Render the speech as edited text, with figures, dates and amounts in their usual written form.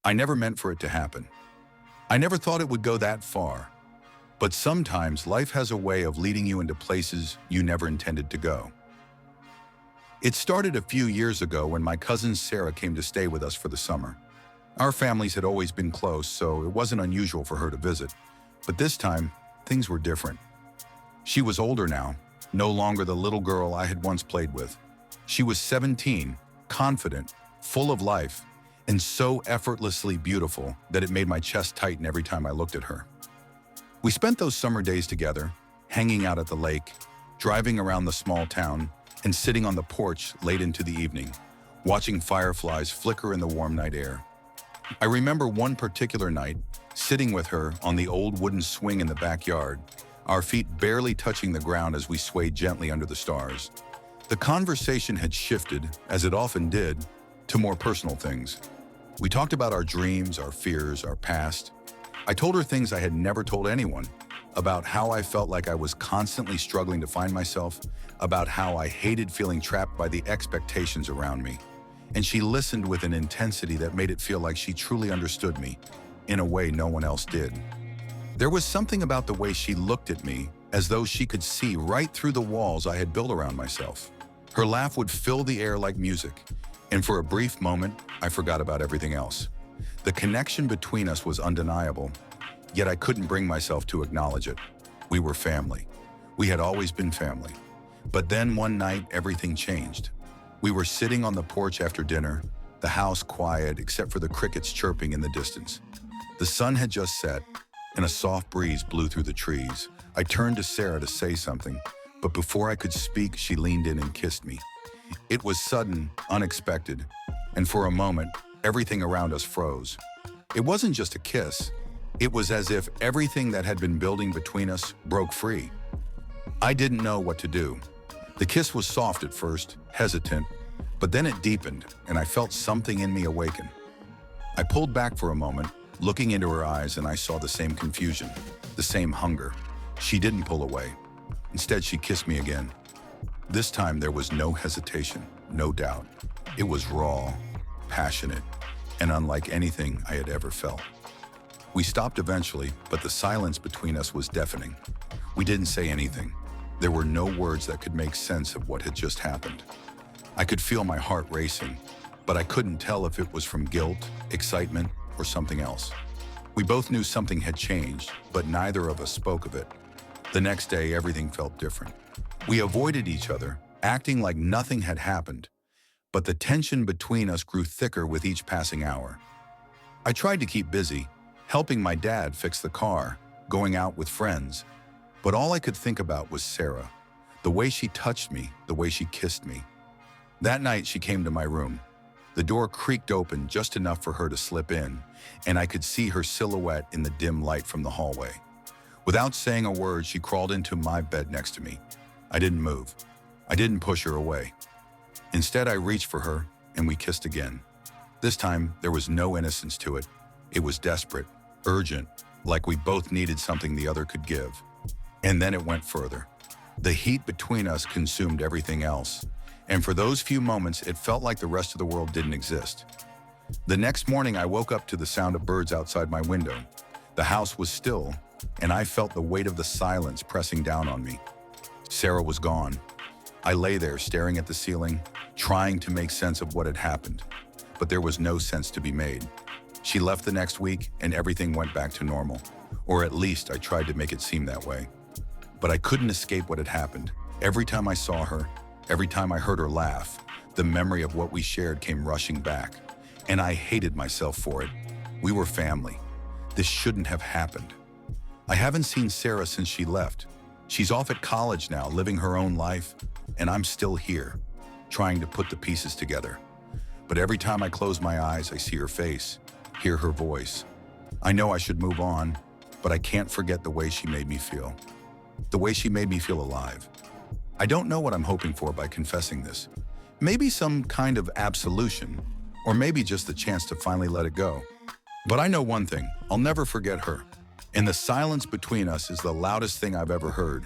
I never meant for it to happen. I never thought it would go that far. But sometimes life has a way of leading you into places you never intended to go. It started a few years ago when my cousin Sarah came to stay with us for the summer. Our families had always been close, so it wasn't unusual for her to visit. But this time, things were different. She was older now, no longer the little girl I had once played with. She was 17, confident, full of life, and so effortlessly beautiful that it made my chest tighten every time I looked at her. We spent those summer days together, hanging out at the lake, driving around the small town, and sitting on the porch late into the evening, watching fireflies flicker in the warm night air. I remember one particular night, sitting with her on the old wooden swing in the backyard, our feet barely touching the ground as we swayed gently under the stars. The conversation had shifted, as it often did, to more personal things. We talked about our dreams, our fears, our past. I told her things I had never told anyone, about how I felt like I was constantly struggling to find myself, about how I hated feeling trapped by the expectations around me. And she listened with an intensity that made it feel like she truly understood me, in a way no one else did. There was something about the way she looked at me, as though she could see right through the walls I had built around myself. Her laugh would fill the air like music, and for a brief moment, I forgot about everything else. The connection between us was undeniable, yet I couldn't bring myself to acknowledge it. We were family. We had always been family. But then one night, everything changed. We were sitting on the porch after dinner, the house quiet except for the crickets chirping in the distance. The sun had just set, and a soft breeze blew through the trees. I turned to Sarah to say something, but before I could speak, she leaned in and kissed me. It was sudden, unexpected, and for a moment, everything around us froze. It wasn't just a kiss. It was as if everything that had been building between us broke free. I didn't know what to do. The kiss was soft at first, hesitant, but then it deepened, and I felt something in me awaken. I pulled back for a moment, looking into her eyes, and I saw the same confusion, the same hunger. She didn't pull away. Instead, she kissed me again. This time, there was no hesitation, no doubt. It was raw, passionate, and unlike anything I had ever felt. We stopped eventually, but the silence between us was deafening. We didn't say anything. There were no words that could make sense of what had just happened. I could feel my heart racing, but I couldn't tell if it was from guilt, excitement, or something else. We both knew something had changed, but neither of us spoke of it. The next day, everything felt different. We avoided each other, acting like nothing had happened, but the tension between us grew thicker with each passing hour. I tried to keep busy, helping my dad fix the car, going out with friends, but all I could think about was Sarah, the way she touched me, the way she kissed me. That night, she came to my room. The door creaked open just enough for her to slip in, and I could see her silhouette in the dim light from the hallway. Without saying a word, she crawled into my bed next to me. I didn't move. I didn't push her away. Instead, I reached for her, and we kissed again. This time, there was no innocence to it. It was desperate, urgent, like we both needed something the other could give. And then it went further. The heat between us consumed everything else, and for those few moments, it felt like the rest of the world didn't exist. The next morning, I woke up to the sound of birds outside my window. The house was still, and I felt the weight of the silence pressing down on me. Sarah was gone. I lay there staring at the ceiling, trying to make sense of what had happened, but there was no sense to be made. She left the next week, and everything went back to normal, or at least I tried to make it seem that way. But I couldn't escape what had happened. Every time I saw her, every time I heard her laugh, the memory of what we shared came rushing back, and I hated myself for it. We were family. This shouldn't have happened. I haven't seen Sarah since she left. She's off at college now, living her own life, and I'm still here, trying to put the pieces together. But every time I close my eyes, I see her face, hear her voice. I know I should move on, but I can't forget the way she made me feel. The way she made me feel alive. I don't know what I'm hoping for by confessing this. Maybe some kind of absolution, or maybe just the chance to finally let it go. But I know one thing, I'll never forget her. And the silence between us is the loudest thing I've ever heard.